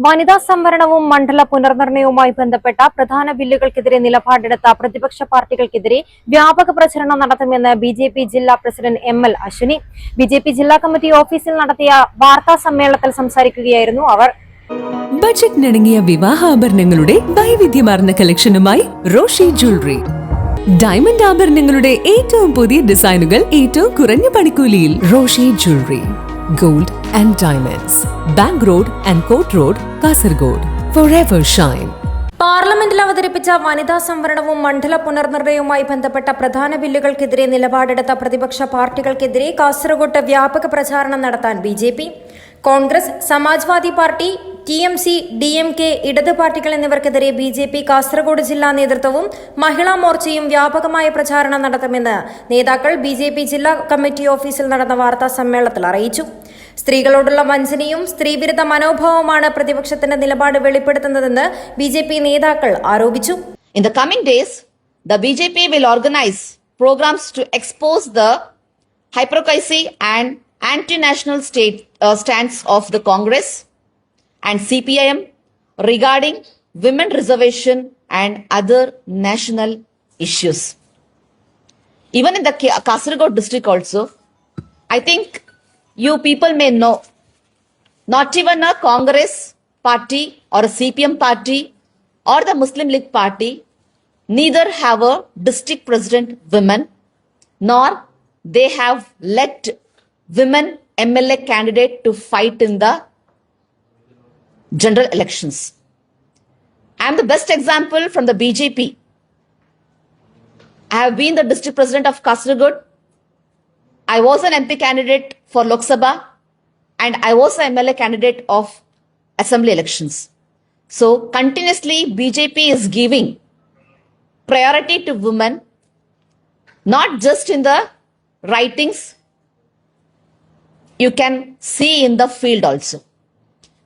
വനിതാ സംവരണവും മണ്ഡല പുനർനിർണയവുമായി ബന്ധപ്പെട്ട പ്രധാന ബില്ലുകൾക്കെതിരെ നിലപാടെടുത്ത പ്രതിപക്ഷ പാർട്ടികൾക്കെതിരെ വ്യാപക പ്രചരണം നടത്തുമെന്ന് ബിജെപി ജില്ലാ പ്രസിഡന്റ് എം.എൽ. അശ്വിനി. ബിജെപി ജില്ലാ കമ്മിറ്റി ഓഫീസിൽ നടത്തിയ വാർത്താ സമ്മേളനത്തിൽ സംസാരിക്കുകയായിരുന്നു അവർ. ബജറ്റിനിണങ്ങിയ വിവാഹാഭരണങ്ങളുടെ വൈവിധ്യമാർന്ന കളക്ഷനുമായി റോഷി ജ്വല്ലറി. ഡയമണ്ട് ആഭരണങ്ങളുടെ ഏറ്റവും പുതിയ ഡിസൈനുകൾ ഏറ്റവും കുറഞ്ഞ പണിക്കൂലിയിൽ. Roshi jewellery, gold and diamonds, bank road and court road, Kasaragod. Forever shine. പാർലമെന്റിൽ അവതരിപ്പിച്ച വനിതാ സംവരണവും മണ്ഡല പുനർനിർണയവുമായി ബന്ധപ്പെട്ട പ്രധാന ബില്ലുകൾക്കെതിരെ നിലപാടെടുത്ത പ്രതിപക്ഷ പാർട്ടികൾക്കെതിരെ കാസർഗോഡ് വ്യാപക പ്രചാരണം നടത്താൻ BJP, Congress, Samajwadi party, TMC, DMK, ഇടത് പാർട്ടികൾ എന്നിവർക്കെതിരെ ബിജെപി കാസർഗോഡ് ജില്ലാ നേതൃത്വവും മഹിളാ മോർച്ചയും വ്യാപകമായ പ്രചാരണം നടത്തുമെന്ന് നേതാക്കൾ ബിജെപി ജില്ലാ കമ്മിറ്റി ഓഫീസിൽ നടന്ന വാർത്താ സമ്മേളനത്തിൽ അറിയിച്ചു. സ്ത്രീകളോടുള്ള വഞ്ചനയും സ്ത്രീവിരുദ്ധ മനോഭാവമാണ് പ്രതിപക്ഷത്തിന്റെ നിലപാട് വെളിപ്പെടുത്തുന്നതെന്ന് ബിജെപി നേതാക്കൾ ആരോപിച്ചു. In the coming days, the BJP will organize programs to expose the hypocrisy and anti-national stance of the Congress and CPIM regarding women reservation and other national issues. Even in the Kasaragod district also, I think you people may know, not even a Congress party or a CPM party or the Muslim League party neither have a district president women, nor they have let women MLA candidate to fight in the general elections. I am the best example from the BJP. I have been the district president of Kasaragod. I was an MP candidate for Lok Sabha and I was an MLA candidate of assembly elections. So continuously BJP is giving priority to women, not just in the writings, you can see in the field also.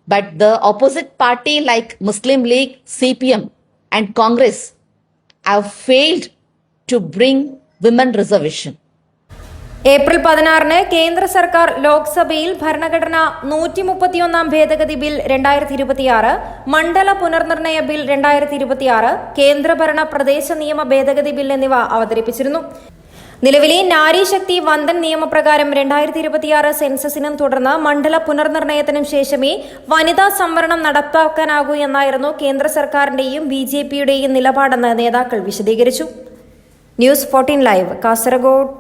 But the opposite party like Muslim League, CPM and Congress have failed to bring women reservation. April 16-ന് കേന്ദ്ര സർക്കാർ ലോക്സഭയിൽ ഭരണഘടന 131 ഭേദഗതി bill 2026, മണ്ഡല പുനർനിർണയ bill 2026, കേന്ദ്രഭരണ പ്രദേശ നിയമ ഭേദഗതി ബിൽ എന്നിവ അവതരിപ്പിച്ചിരുന്നു. നിലവിലെ നാരീശക്തി വന്ദൻ നിയമപ്രകാരം 2026 സെൻസസിനും തുടർന്ന് മണ്ഡല പുനർനിർണയത്തിനും ശേഷമേ വനിതാ സംവരണം നടപ്പാക്കാനാകൂ എന്നായിരുന്നു കേന്ദ്ര സർക്കാരിന്റെയും BJPയുടെയും നിലപാടെന്ന് നേതാക്കൾ വിശദീകരിച്ചു. News 14 live, Kasaragod.